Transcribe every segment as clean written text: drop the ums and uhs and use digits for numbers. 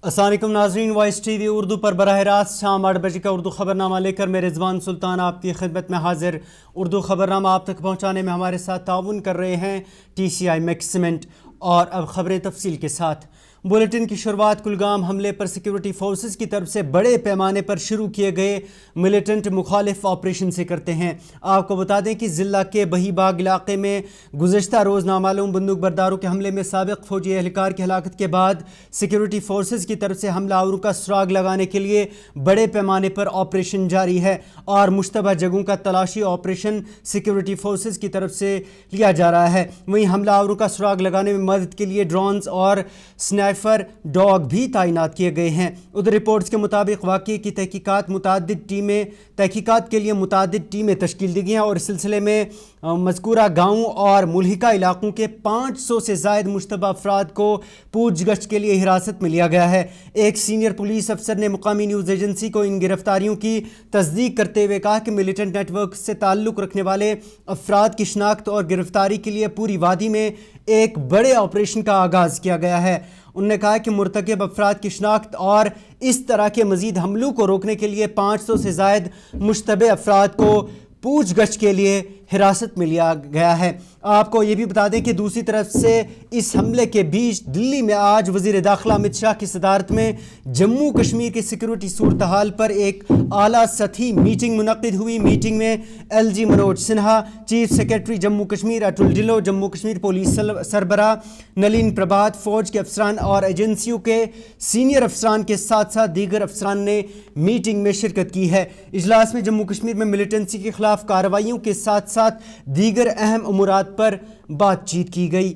अस्सलाम वालेकुम नाज़रीन, वॉइस टीवी उर्दू पर बराह रास्त शाम 8 बजे का उर्दू खबरनामा लेकर मैं रिजवान सुल्तान आपकी खिदमत में हाजिर। उर्दू खबरनामा आप तक पहुँचाने में हमारे साथ ताउन कर रहे हैं TCI मैक्स सीमेंट। और अब खबरें तफसील के साथ। बुलेटिन की शुरुआत कुलगाम हमले पर सिक्योरिटी फोर्सेस की तरफ से बड़े पैमाने पर शुरू किए गए मिलिटेंट मुखालिफ ऑपरेशन से करते हैं। आपको बता दें कि ज़िला के बहीबाग इलाके में गुज़श्ता रोज़ नामालूम बंदूक बरदारों के हमले में साबिक फौजी एहलकार की हलाकत के बाद सिक्योरिटी फोर्सेस की तरफ से हमलावरों का सुराग लगाने के लिए बड़े पैमाने पर ऑपरेशन जारी है और मुश्तबह जगहों का तलाशी ऑपरेशन सिक्योरिटी फोर्सेस की तरफ से लिया जा रहा है। वहीं हमलावरों का सुराग लगाने में मदद के लिए ड्रोन्स और स्नाइपर डॉग भी तैनात किए गए हैं। उधर रिपोर्ट्स के मुताबिक वाक़ये की तहकीकात के लिए मुतादिद टीमें तश्कील दी गई हैं और इस सिलसिले में मज़कूरा गाँव और मुल्हिका इलाकों के 500 से ज़ायद मुश्तबा अफराद को पूछगछ के लिए हिरासत में लिया गया है। एक सीनियर पुलिस अफसर ने मुकामी न्यूज़ एजेंसी को इन गिरफ्तारियों की तस्दीक करते हुए कहा कि मिलिटेंट नेटवर्क से ताल्लुक़ रखने वाले अफराद की शनाख्त और गिरफ्तारी के लिए पूरी वादी में एक बड़े ऑपरेशन का आगाज़ किया गया है। उन्होंने कहा कि मुर्तकिब अफराद की शनाख्त और इस तरह के मज़ीद हमलों को रोकने के लिए 500 से ज़ायद मुश्तबे अफराद को पूछगछ के लिए हिरासत में लिया गया है। आपको ये भी बता दें कि दूसरी तरफ से इस हमले के बीच दिल्ली में आज वज़ीर दाखिला अमित शाह की सदारत में जम्मू कश्मीर की सिक्योरिटी सूरत हाल पर एक आला सतही मीटिंग मुनक़्क़िद हुई। मीटिंग में LG Manoj Sinha, chief secretary Jammu Kashmir Atul Dhillon, Jammu Kashmir police सरबराह नलिन प्रभात, फ़ौज के अफसरान और एजेंसियों के सीनियर अफसरान के साथ साथ दीगर अफसरान ने मीटिंग में शिरकत की है। इजलास में जम्मू कश्मीर में मिलिटेंसी के खिलाफ कार्रवाइयों के साथ साथ दीगर अहम उमूरात पर बातचीत की गई।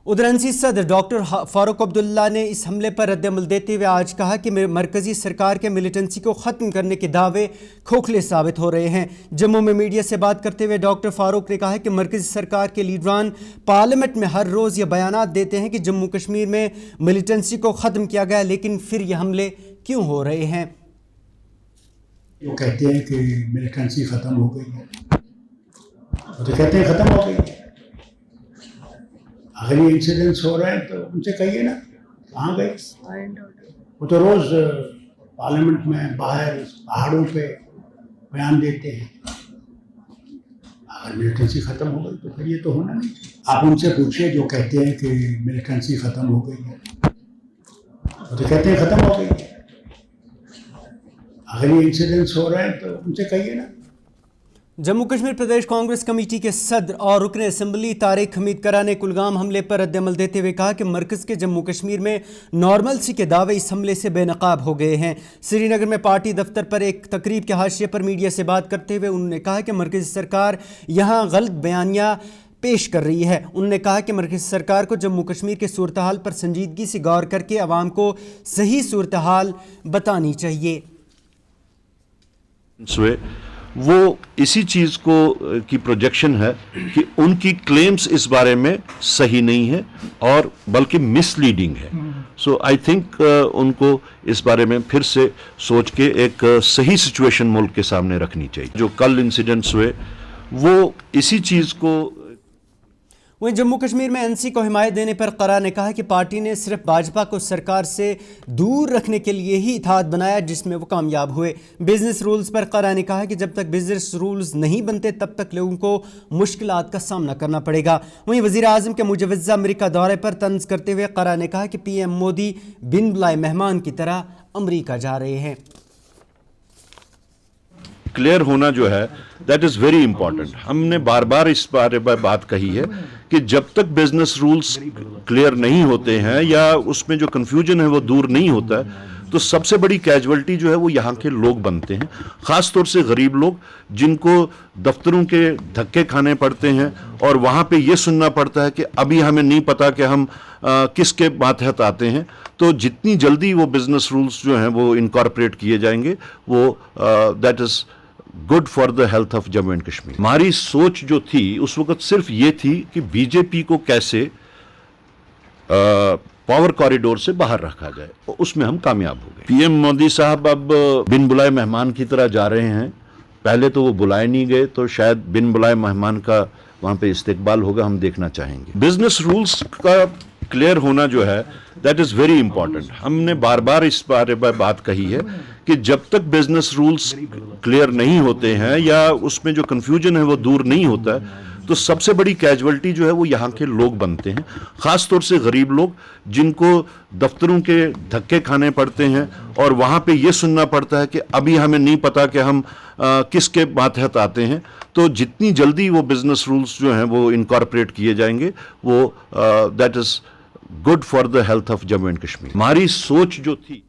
उधर NC सदर डॉक्टर फारूक अब्दुल्ला ने इस हमले पर रद्द-ए-अमल देते हुए आज कहा कि मरकज़ी सरकार के मिलिटेंसी को ख़त्म करने के दावे खोखले साबित हो रहे हैं। जम्मू में मीडिया से बात करते हुए डॉक्टर फारूक ने कहा कि मरकज़ी सरकार के लीडरान पार्लियामेंट में हर रोज़ ये बयानात देते हैं कि जम्मू कश्मीर में मिलिटेंसी को ख़त्म किया गया, लेकिन फिर ये हमले क्यों हो रहे हैं। वो कहते हैं कि मिलिटेंसी ख़त्म हो गई है, वो तो कहते हैं ख़त्म हो गई है। अगर ये इंसिडेंट्स हो रहे हैं तो उनसे कहिए ना कहाँ गए। वो तो रोज़ पार्लियामेंट में बाहर पहाड़ों पे बयान देते हैं। अगर मिलिटेंसी ख़त्म हो गई तो फिर ये तो होना नहीं। आप उनसे पूछिए जो कहते हैं कि मिलिटेंसी ख़त्म हो गई है, वो तो कहते हैं ख़त्म हो गई है। अगर ये इंसिडेंट्स हो रहे हैं तो उनसे कहिए ना। जम्मू कश्मीर प्रदेश कांग्रेस कमेटी के सदर और रुकन असम्बली तारिक हमीद करा ने कुलगाम हमले पर रद्द-ए-अमल देते हुए कहा कि मरकज़ के जम्मू कश्मीर में नॉर्मलसी के दावे इस हमले से बेनकाब हो गए हैं। श्रीनगर में पार्टी दफ्तर पर एक तकरीब के हाशिए पर मीडिया से बात करते हुए उन्होंने कहा कि मरकज़ी सरकार यहाँ गलत बयानिया पेश कर रही है। उन्होंने कहा कि मरकज़ी सरकार को जम्मू कश्मीर के सूरत हाल पर संजीदगी से गौर करके आवाम को सही सूरत हाल बतानी चाहिए। वो इसी चीज़ को की प्रोजेक्शन है कि उनकी क्लेम्स इस बारे में सही नहीं है और बल्कि मिसलीडिंग है। सो आई थिंक उनको इस बारे में फिर से सोच के एक सही सिचुएशन मुल्क के सामने रखनी चाहिए। जो कल इंसिडेंट्स हुए वो इसी चीज़ को। वहीं जम्मू कश्मीर में NC को हिमायत देने पर क़रा ने कहा कि पार्टी ने सिर्फ भाजपा को सरकार से दूर रखने के लिए ही इत्तेहाद बनाया जिसमें वो कामयाब हुए। बिजनेस रूल्स पर क़रा ने कहा कि जब तक बिजनेस रूल्स नहीं बनते तब तक लोगों को मुश्किलात का सामना करना पड़ेगा। वहीं वज़ीर आज़म के मुजव्वज़ा अमरीका दौरे पर तंज़ करते हुए क़रा ने कहा कि PM मोदी बिन बुलाए मेहमान की तरह अमरीका जा रहे हैं। क्लियर होना जो है दैट इज़ वेरी इंपॉर्टेंट। हमने बार बार इस बारे में बात कही है कि जब तक बिजनेस रूल्स क्लियर नहीं होते हैं या उसमें जो कंफ्यूजन है वो दूर नहीं होता है तो सबसे बड़ी कैजुअलिटी जो है वो यहाँ के लोग बनते हैं, ख़ास तौर से गरीब लोग जिनको दफ्तरों के धक्के खाने पड़ते हैं और वहाँ पे ये सुनना पड़ता है कि अभी हमें नहीं पता कि हम किसके मातहत आते हैं। तो जितनी जल्दी वो बिजनेस रूल्स जो हैं वो इनकॉर्पोरेट किए जाएंगे वो that is good for the health of Jammu and Kashmir. हमारी सोच जो थी उस वक्त सिर्फ ये थी कि बीजेपी को कैसे पावर कॉरिडोर से बाहर रखा जाए, उसमें हम कामयाब हो गए। PM मोदी साहब अब बिन बुलाए मेहमान की तरह जा रहे हैं। पहले तो वो बुलाए नहीं गए तो शायद बिन बुलाए मेहमान का वहाँ पे इस्तेकबाल होगा, हम देखना चाहेंगे। बिजनेस रूल्स का क्लियर होना जो है दैट इज वेरी इंपॉर्टेंट। हमने बार बार इस बारे में बात कही है कि जब तक बिजनेस रूल्स क्लियर नहीं होते हैं या उसमें जो कंफ्यूजन है वो दूर नहीं होता है, तो सबसे बड़ी कैजुअलिटी जो है वो यहाँ के लोग बनते हैं, खास तौर से गरीब लोग जिनको दफ्तरों के धक्के खाने पड़ते हैं और वहाँ पे ये सुनना पड़ता है कि अभी हमें नहीं पता कि हम किसके मातहत आते हैं। तो जितनी जल्दी वो बिजनेस रूल्स जो हैं वो इनकॉर्पोरेट किए जाएंगे वो that is good for the health of Jammu and Kashmir. हमारी सोच जो थी,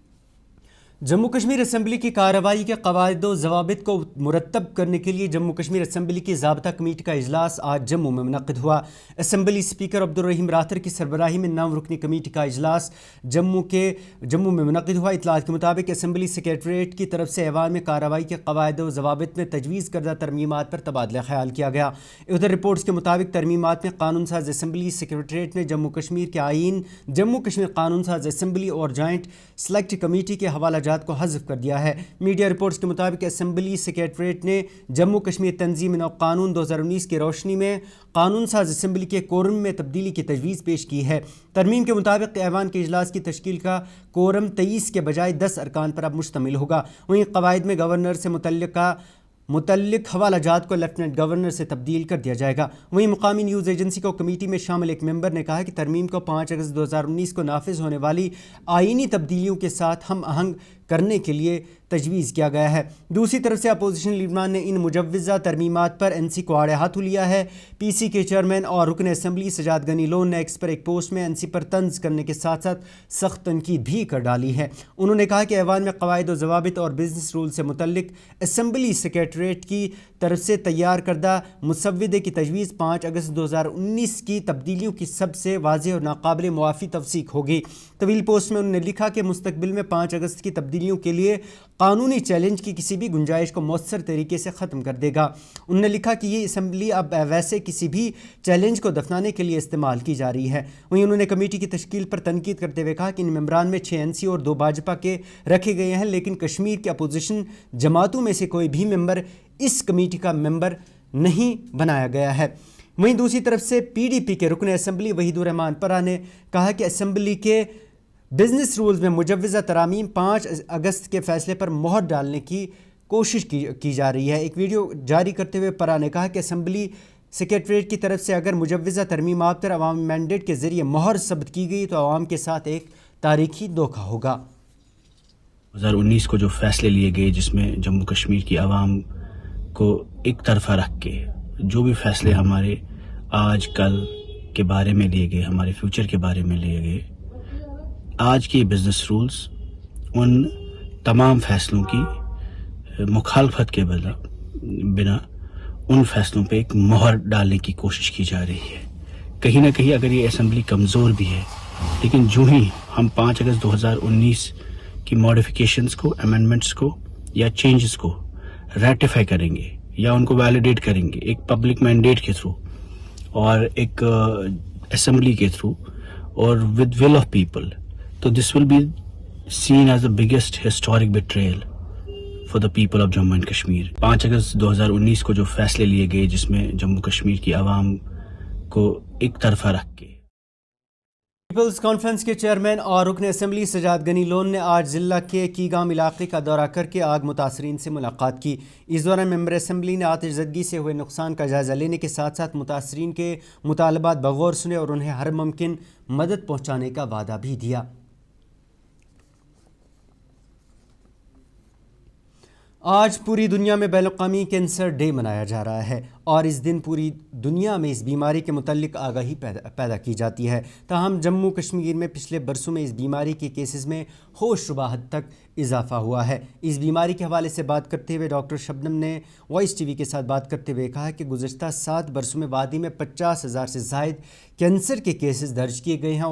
जम्मू कश्मीर असम्बली की कार्रवाई के कवायद व ज़वाबित को मुरतब करने के लिए जम्मू कश्मीर असम्बली की ज़ाब्ता कमेटी का इजलास आज जम्मू में मुनक़िद हुआ। असम्बली स्पीकर अब्दुर्रहीम राथर की सरबराही में 9 रुकनी कमेटी का इजलास जम्मू में मुनक़िद हुआ। इतलात के मुताबिक असम्बली सेक्रेटरीट की तरफ से ऐवान में कार्रवाई के कवायद व ज़वाबित में तजवीज़ करदा तरमीमात पर तबादला ख्याल किया गया। उधर रिपोर्ट्स के मुताबिक तरमीमात में कानून साज असम्बली सेक्रेटरीट ने जम्मू कश्मीर के आइन, जम्मू कश्मीर कानून साज असम्बली और जॉइंट सेलेक्ट कमेटी के हवाला को हज़फ कर दिया है। मीडिया रिपोर्ट्स के मुताबिक असम्बली सेक्रेटरीट ने जम्मू कश्मीर तंजीम नौ कानून 2019 की रोशनी में कानून साज असम्बली के कोरम में तब्दीली की तजवीज़ पेश की है। तरमीम के मुताबिक ऐवान के इजलास की तश्कील का कोरम 23 के बजाय 10 अरकान पर अब मुश्तमिल होगा। वहीं कवायद में गवर्नर से मुतल्लिक हवाला जात को लेफ्टिनेंट गवर्नर से तब्दील कर दिया जाएगा। वहीं मुकामी न्यूज़ एजेंसी को कमेटी में शामिल एक मेंबर ने कहा कि तरमीम को 5 अगस्त 2019 को नाफिज होने वाली आईनी तब्दीलियों के साथ हम आहंग करने के लिए तजवीज़ किया गया है। दूसरी तरफ से अपोजिशन लीडरान ने इन मुजव्वज़ा तरमीमात पर एनसी को आड़े हाथों लिया है। पीसी के चेयरमैन और रुकन असम्बली सजाद गनी लोन ने एक्स पर एक पोस्ट में एनसी पर तंज करने के साथ साथ सख्त तनकीद भी कर डाली है। उन्होंने कहा कि ऐवान में कवायद व ज़वाबित और बिजनेस रूल से मुतल्लिक असम्बली सेक्रेटरीट की तरफ से तैयार करदा मुसव्वदे की तजवीज़ 5 अगस्त 2019 की तब्दीलियों की सबसे वाज़ेह और नाकाबिल मुआफ़ी तफसीक होगी। तवील पोस्ट में उन्होंने लिखा कि मुस्तकबिल में 5 अगस्त की तब्दीलियों के लिए कानूनी चैलेंज की किसी भी गुंजाइश को मौसर तरीके से ख़त्म कर देगा। उन्होंने लिखा कि ये असम्बली अब वैसे किसी भी चैलेंज को दफनाने के लिए इस्तेमाल की जा रही है। वहीं उन्होंने कमेटी की तश्कील पर तनकीद करते हुए कहा कि इन मेंबरान में 6 एनसी और 2 भाजपा के रखे गए हैं, लेकिन कश्मीर के अपोजिशन जमातों में से कोई भी मेंबर इस कमेटी का मेंबर नहीं बनाया गया है। वहीं दूसरी तरफ से पीडीपी के रुकन असम्बली वहीदुर रहमान परा ने कहा कि असम्बली के बिजनेस रूल्स में मुजव्वज़ा तरामीम 5 अगस्त के फैसले पर मोहर डालने की कोशिश की जा रही है। एक वीडियो जारी करते हुए परा ने कहा कि असम्बली सेक्रेटरीट की तरफ से अगर मुजव्वज़ा तरमीमात पर अवामी मैंडेट के ज़रिए मोहर सब्त की गई तो अवाम के साथ एक तारीखी धोखा होगा। 2019 को जो फैसले लिए गए जिसमें जम्मू कश्मीर की आवाम को एक तरफा रख के जो भी फैसले हमारे आज कल के बारे में लिए गए, हमारे फ्यूचर के बारे में लिए गए, आज के बिजनेस रूल्स उन तमाम फैसलों की मुखालफत के बिना उन फैसलों पे एक मोहर डालने की कोशिश की जा रही है। कहीं ना कहीं अगर ये असम्बली कमज़ोर भी है, लेकिन जो ही हम 5 अगस्त 2019 की मॉडिफिकेशंस को, अमेंडमेंट्स को या चेंजेस को रेटिफाई करेंगे या उनको वैलिडेट करेंगे एक पब्लिक मैंडेट के थ्रू और एक असम्बली के थ्रू और विद विल ऑफ पीपल, तो this will be seen as the biggest historic betrayal for the people of Jammu and Kashmir. 5 अगस्त 2019 को जो फैसले लिए गए जिसमें जम्मू कश्मीर की आवाम को एक तरफा रख के। पीपल्स कॉन्फ्रेंस के चेयरमैन और रुकन असम्बली सजाद गनी लोन ने आज ज़िला के कीगाम इलाके का दौरा करके आग मुतासरीन से मुलाकात की। इस दौरान मेंबर असम्बली ने आतिशज़दगी से हुए नुकसान का जायज़ा लेने के साथ साथ मुतासरीन के मुतालबात बगौर सुने और उन्हें हर मुमकिन मदद पहुँचाने का वादा भी दिया। आज पूरी दुनिया में बैनुल-अक़वामी कैंसर डे मनाया जा रहा है और इस दिन पूरी दुनिया में इस बीमारी के मुतल्लिक आगाही पैदा की जाती है। ताहम जम्मू कश्मीर में पिछले बरसों में इस बीमारी के केसेस में होशरुबा हद तक इजाफा हुआ है। इस बीमारी के हवाले से बात करते हुए डॉक्टर शबनम ने वॉइस टीवी के साथ बात करते हुए कहा कि गुज़श्ता 7 बरसों में वादी में 50,000 से ज़ायद कैंसर के केसेस दर्ज किए गए हैं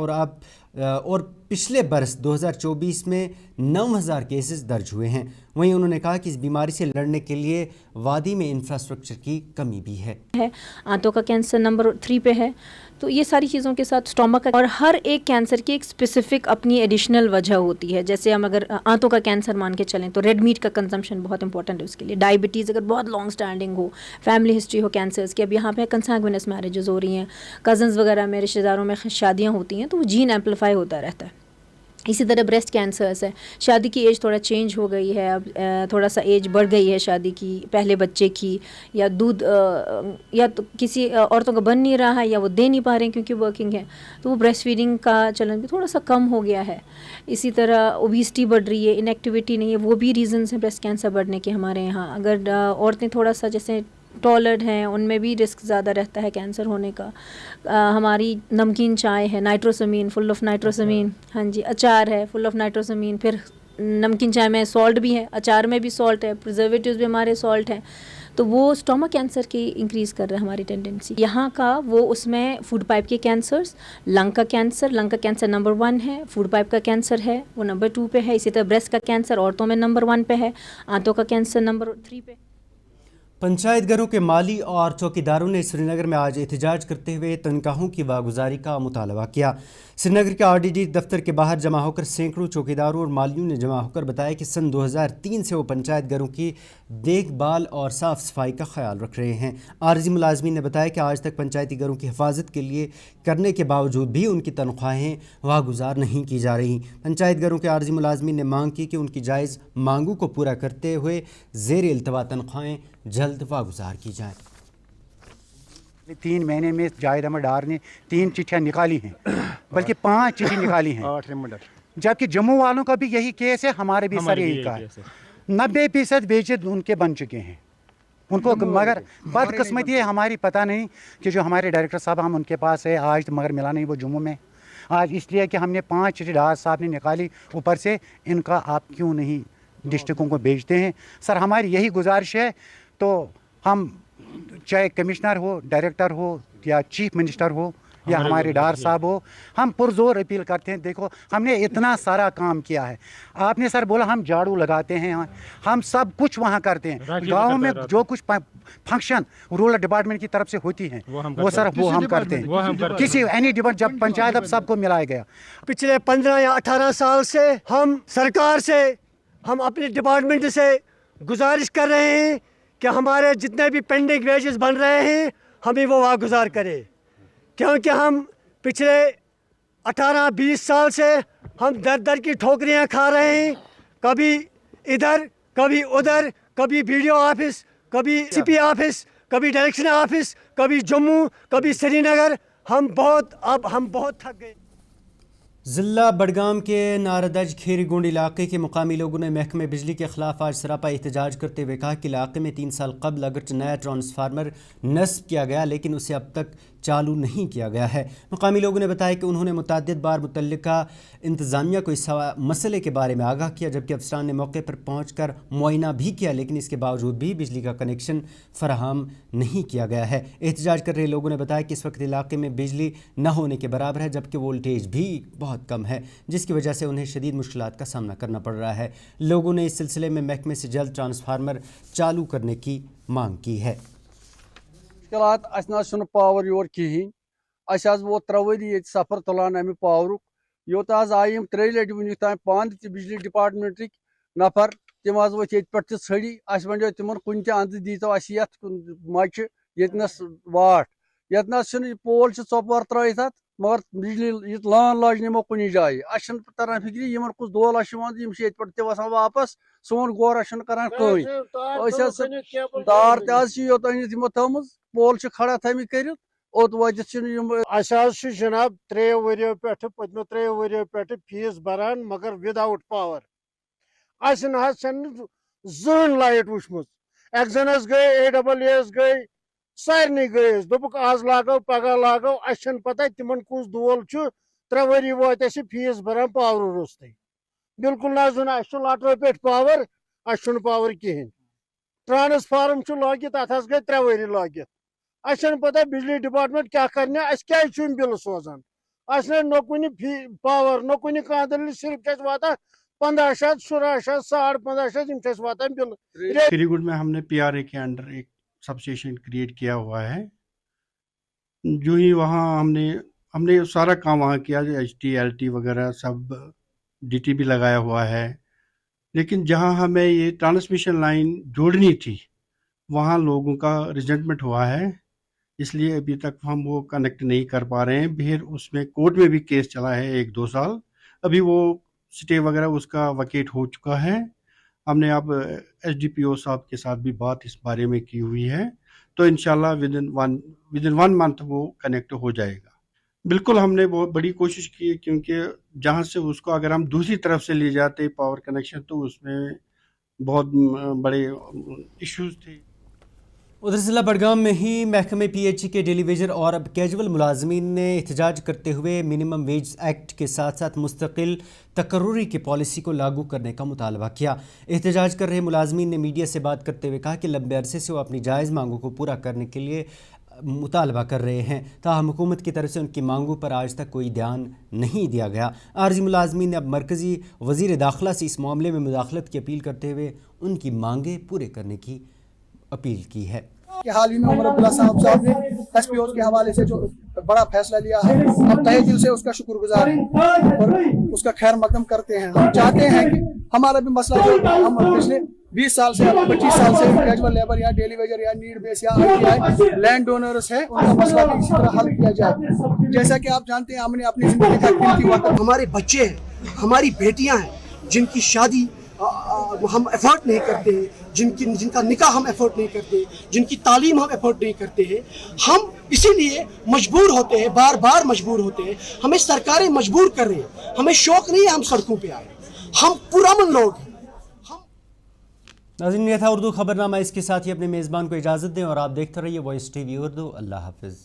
और पिछले बरस 2024 में 9,000 केसेस दर्ज हुए हैं। वहीं उन्होंने कहा कि इस बीमारी से लड़ने के लिए वादी में इंफ्रास्ट्रक्चर की कमी भी है। आंतों का कैंसर नंबर 3 पे है। तो ये सारी चीज़ों के साथ स्टोमक का, और हर एक कैंसर की एक स्पेसिफिक अपनी एडिशनल वजह होती है। जैसे हम अगर आंतों का कैंसर मान के चलें तो रेड मीट का कंजम्पशन बहुत इंपॉर्टेंट है उसके लिए। डायबिटीज़ अगर बहुत लॉन्ग स्टैंडिंग हो, फैमिली हिस्ट्री हो कैंसर्स की, अब यहाँ पे कंसैंग्विनस मैरिजेस हो रही हैं, कज़न्स वगैरह में रिश्तेदारों में शादियाँ होती हैं, तो वो जीन एम्पलीफाई होता रहता है। इसी तरह ब्रेस्ट कैंसर्स है, शादी की एज थोड़ा चेंज हो गई है, अब थोड़ा सा एज बढ़ गई है शादी की, पहले बच्चे की, या दूध या तो किसी औरतों का बन नहीं रहा है या वो दे नहीं पा रहे हैं क्योंकि वर्किंग है, तो वो ब्रेस्ट फीडिंग का चलन भी थोड़ा सा कम हो गया है। इसी तरह ओबेसिटी बढ़ रही है, इनएक्टिविटी नहीं है, वो भी रीजंस हैं ब्रेस्ट कैंसर बढ़ने के हमारे यहाँ। अगर औरतें थोड़ा सा जैसे टॉलर्ड हैं, उनमें भी रिस्क ज़्यादा रहता है कैंसर होने का। हमारी नमकीन चाय है, नाइट्रोसमीन, फुल ऑफ नाइट्रोसमीन, हाँ जी, अचार है फुल ऑफ नाइट्रोसमीन, फिर नमकीन चाय में सॉल्ट भी है, अचार में भी सॉल्ट है, प्रिजर्वेटिव्स भी हमारे सॉल्ट हैं, तो वो स्टोमक कैंसर की इंक्रीज़ कर रहा है हमारी टेंडेंसी। यहाँ का वो उसमें फूड पाइप के कैंसर्स, लंग का कैंसर नंबर 1 है, फूड पाइप का कैंसर है वो नंबर 2 पे है, इसी तरह ब्रेस्ट का कैंसर औरतों में नंबर 1 पे है, आंतों का कैंसर नंबर 3 पे। पंचायत घरों के माली और चौकीदारों ने श्रीनगर में आज एहतजाज करते हुए तनख्वाहों की वागुजारी का मुतालबा किया। श्रीनगर के आरडीडी दफ्तर के बाहर जमा होकर सैकड़ों चौकीदारों और मालियों ने जमा होकर बताया कि सन 2003 से वो पंचायत घरों की देखभाल और साफ़ सफाई का ख्याल रख रहे हैं। आर्जी मुलाजमीन ने बताया कि आज तक पंचायती घरों की हिफाजत के लिए करने के बावजूद भी उनकी तनख्वाहें वागुजार नहीं की जा रही। पंचायत घरों के आर्जी मुलाजमीन ने मांग की कि उनकी जायज़ मांगों को पूरा करते हुए ज़ेर इल्तवा तनख्वाहें जल्द वागुजार की जाएँ। 3 महीने में जाहिद अहमद डार ने 3 चिट्ठियाँ निकाली हैं, बल्कि 5 चिट्ठी निकाली हैं, 8 रिमाइंडर। जबकि जम्मू वालों का भी यही केस है, हमारे भी सर यही का है। 90% बेइज्जत उनके बन चुके हैं उनको, मगर बदकिस्मती है हमारी, पता नहीं कि जो हमारे डायरेक्टर साहब हम उनके पास है आज, तो मगर मिला नहीं वो जम्मू में आज, इसलिए कि हमने 5 चिट्ठी डार साहब ने निकाली, ऊपर से इनका आप क्यों नहीं डिस्ट्रिक्टों को भेजते हैं। सर हमारी यही गुजारिश है, तो हम चाहे कमिश्नर हो, डायरेक्टर हो या चीफ मिनिस्टर हो या हमारे डार साहब हो, हम पुरजोर अपील करते हैं। देखो हमने इतना सारा काम किया है, आपने सर बोला हम झाड़ू लगाते हैं, हम सब कुछ वहाँ करते हैं, गाँव में जो कुछ फंक्शन रूरल डिपार्टमेंट की तरफ से होती हैं वो सर वो हम करते हैं। किसी एनी डिपार्टमेंट जब पंचायत अब सबको मिलाया गया। पिछले 15 या 18 साल से हम सरकार से, हम अपने डिपार्टमेंट से गुजारिश कर रहे हैं कि हमारे जितने भी पेंडिंग वेजेस बन रहे हैं हमें वो वागुजार करें, क्योंकि हम पिछले 18-20 साल से हम दर दर की ठोकरियां खा रहे हैं, कभी इधर कभी उधर, कभी वीडियो ऑफिस, कभी सीपी ऑफिस, कभी डायरेक्शन ऑफिस, कभी जम्मू, कभी श्रीनगर। हम बहुत थक गए। ज़िला बडगाम के नारदज खेरीगुंड इलाके के मुकामी लोगों ने महकमे बिजली के ख़िलाफ़ आज सरापा एहतजाज करते हुए कहा कि इलाके में 3 साल कबल अगरचे नया ट्रांसफार्मर नस्ब किया गया लेकिन उसे अब तक चालू नहीं किया गया है। मुकामी लोगों ने बताया कि उन्होंने मुतअद्दिद बार मुतल्लिका इंतज़ामिया को इस मसले के बारे में आगाह किया, जबकि अफसरान ने मौके पर पहुँच कर मुआयना भी किया, लेकिन इसके बावजूद भी बिजली का कनेक्शन फराहम नहीं किया गया है। एहतजाज कर रहे लोगों ने बताया कि इस वक्त इलाके में बिजली न होने के बराबर है, जबकि वोल्टेज भी बहुत कम है, जिसकी वजह से उन्हें शदीद मुश्किलात का सामना करना पड़ रहा है। लोगों ने इस सिलसिले में महकमे से जल्द ट्रांसफार्मर चालू करने की मांग की है। मुश्किलात पावर योर कहें, वो 3 वरी सफर तुलान अमे पावर योत आई 3 लटि वन तान पान बिजली डिपार्टमेंट नफर, तम वथ ये पे छड़ी, वो तिम कुन अंद दीतो मच यस वाट, यस पोल चौपर त्रत मगर बिजली लान लाज नमो कुन जाए, तरह फिक्री इन कुछ दोल ये पे वसान वापस, सोन गौर करान तार तोत अनित थम, पोल खड़ा थमित कर ओत वत जनाब 3 वरियों पे पत्मो 3 वरियों पे फीस बरान मगर विदाउट पावर जहन लाइट वुचम, एक्जनस गई AAS गई सारे गई, दोपुक आज लागो पगह लागो, पता तिम कुछ दोल 3 वरी वात फीस बरान पावर रोस्त बिल्कुल ना लाटो पे पावर पावर कहें, ट्रांसफार्म लागित अत गई 3 वरी लागित, पता बिजली डिपार्टमेंट क्या करने, क्या बिल सोजान, न कुन पावर न कुन कह दलील, सिर्फ क्या वाता 1500 1600 1500 यम छस वातान बिल खरीगुंड में हमने PRA के अंडर एक सब स्टेशन क्रिएट किया हुआ है। जो ही वहाँ हमने सारा काम वहाँ किया, HT LT वगैरह सब DT भी लगाया हुआ है, लेकिन जहाँ हमें ये ट्रांसमिशन लाइन जोड़नी थी वहाँ लोगों का रिजेंटमेंट हुआ है, इसलिए अभी तक हम वो कनेक्ट नहीं कर पा रहे हैं। फिर उसमें कोर्ट में भी केस चला है 1-2 साल, अभी वो स्टे वगैरह उसका वकेट हो चुका है। हमने अब SDPO साहब के साथ भी बात इस बारे में की हुई है, तो इंशाल्लाह विद इन 1 मंथ वो कनेक्ट हो जाएगा। बिल्कुल हमने बहुत बड़ी कोशिश की, क्योंकि जहाँ से उसको अगर हम दूसरी तरफ से ले जाते पावर कनेक्शन तो उसमें बहुत बड़े इश्यूज थे। उधर ज़िला बड़गाम में ही महकमे PHE के डेलीवेजर और अब कैजुअल मुलाजमीन ने एहतजाज करते हुए मिनिमम वेज एक्ट के साथ साथ मुस्तकिल तकर्रुरी की पॉलिसी को लागू करने का मुतालबा किया। एहतजाज कर रहे मुलाजमीन ने मीडिया से बात करते हुए कहा कि लंबे अरसे से वो अपनी जायज़ मांगों को पूरा करने के लिए मुतालबा कर रहे हैं, ताहम हुकूमत की तरफ से उनकी मांगों पर आज तक कोई ध्यान नहीं दिया गया। आरजी मुलाजमीन ने अब मरकज़ी वज़ीर दाखिला से इस मामले में मुदाखलत की अपील करते हुए उनकी मांगें पूरे करने की अपील की है। कि हाल ही में उमर अब्दुल्ला साहब ने SPO के हवाले से जो बड़ा फैसला लिया है, हम तहे दिल से उसका शुक्रगुजार हैं और उसका खैर मकदम करते हैं। हम चाहते हैं कि हमारा भी मसला जो हम पिछले 20 साल से 25 साल से कैजुअल लेबर या डेली वेजर या नीड बेस या ITI लैंड डोनर्स है, उनका मसला भी इसी तरह हल किया जाए। जैसा कि आप जानते हैं, हमने अपनी जिंदगी का कीमती वक्त, हमारे बच्चे हैं, हमारी बेटियां हैं जिनकी शादी हम एफर्ट नहीं करते, जिनका निकाह हम एफर्ट नहीं करते, जिनकी तालीम हम एफर्ट नहीं करते हैं, हम इसीलिए मजबूर होते हैं, बार बार मजबूर होते हैं। हमें सरकारें मजबूर कर रही हैं, हमें शौक नहीं है हम सड़कों पे आए, हम पुरअमन लोग हैं। नाज़रीन, ये था उर्दू खबरनामा। इसके साथ ही अपने मेज़बान को इजाज़त दें और आप देखते रहिए वॉइस TV उर्दू। अल्लाह हाफ़िज़।